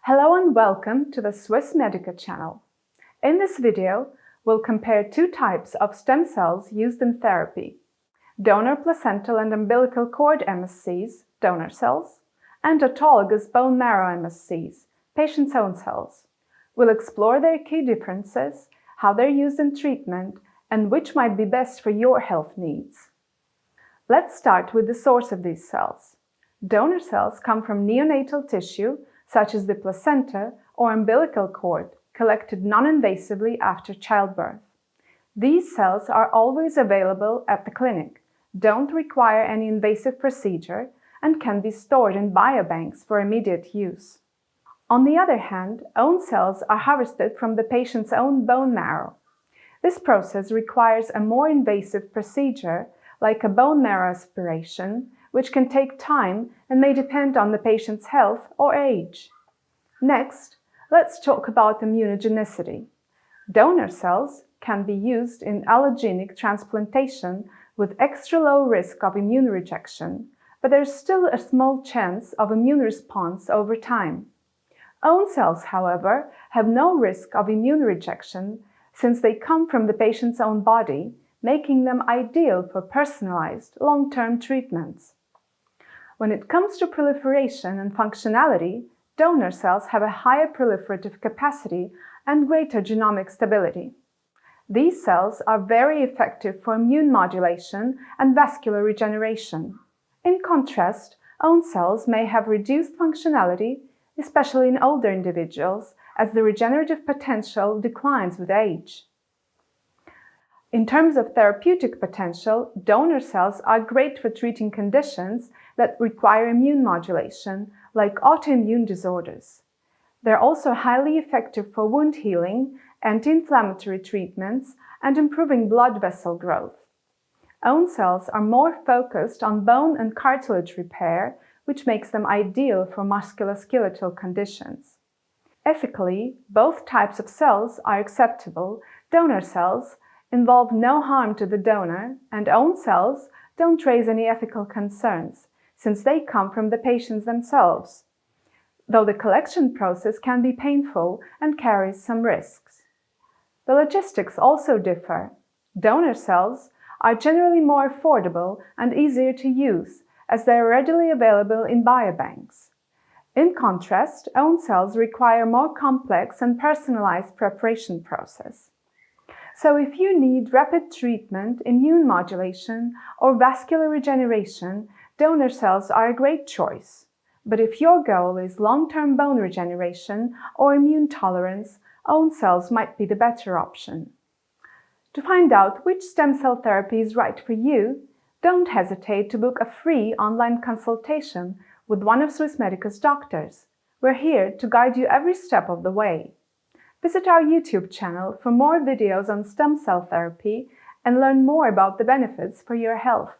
Hello and welcome to the Swiss Medica channel. In this video, we'll compare two types of stem cells used in therapy: donor placental and umbilical cord MSCs, donor cells, and autologous bone marrow MSCs, patient's own cells. We'll explore their key differences, how they're used in treatment, and which might be best for your health needs. Let's start with the source of these cells. Donor cells come from neonatal tissue, such as the placenta or umbilical cord, collected non-invasively after childbirth. These cells are always available at the clinic, don't require any invasive procedure, and can be stored in biobanks for immediate use. On the other hand, own cells are harvested from the patient's own bone marrow. This process requires a more invasive procedure, like a bone marrow aspiration, which can take time and may depend on the patient's health or age. Next, let's talk about immunogenicity. Donor cells can be used in allogeneic transplantation with extra low risk of immune rejection, but there's still a small chance of immune response over time. Own cells, however, have no risk of immune rejection since they come from the patient's own body, making them ideal for personalized, long-term treatments. When it comes to proliferation and functionality, donor cells have a higher proliferative capacity and greater genomic stability. These cells are very effective for immune modulation and vascular regeneration. In contrast, own cells may have reduced functionality, especially in older individuals, as the regenerative potential declines with age. In terms of therapeutic potential, donor cells are great for treating conditions that require immune modulation, like autoimmune disorders. They're also highly effective for wound healing, anti-inflammatory treatments, and improving blood vessel growth. Own cells are more focused on bone and cartilage repair, which makes them ideal for musculoskeletal conditions. Ethically, both types of cells are acceptable. Donor cells involve no harm to the donor, and own cells don't raise any ethical concerns, since they come from the patients themselves, though the collection process can be painful and carries some risks. The logistics also differ. Donor cells are generally more affordable and easier to use, as they are readily available in biobanks. In contrast, own cells require a more complex and personalized preparation process. So if you need rapid treatment, immune modulation, or vascular regeneration, donor cells are a great choice. But if your goal is long-term bone regeneration or immune tolerance, own cells might be the better option. To find out which stem cell therapy is right for you, don't hesitate to book a free online consultation with one of Swiss Medica's doctors. We're here to guide you every step of the way. Visit our YouTube channel for more videos on stem cell therapy and learn more about the benefits for your health.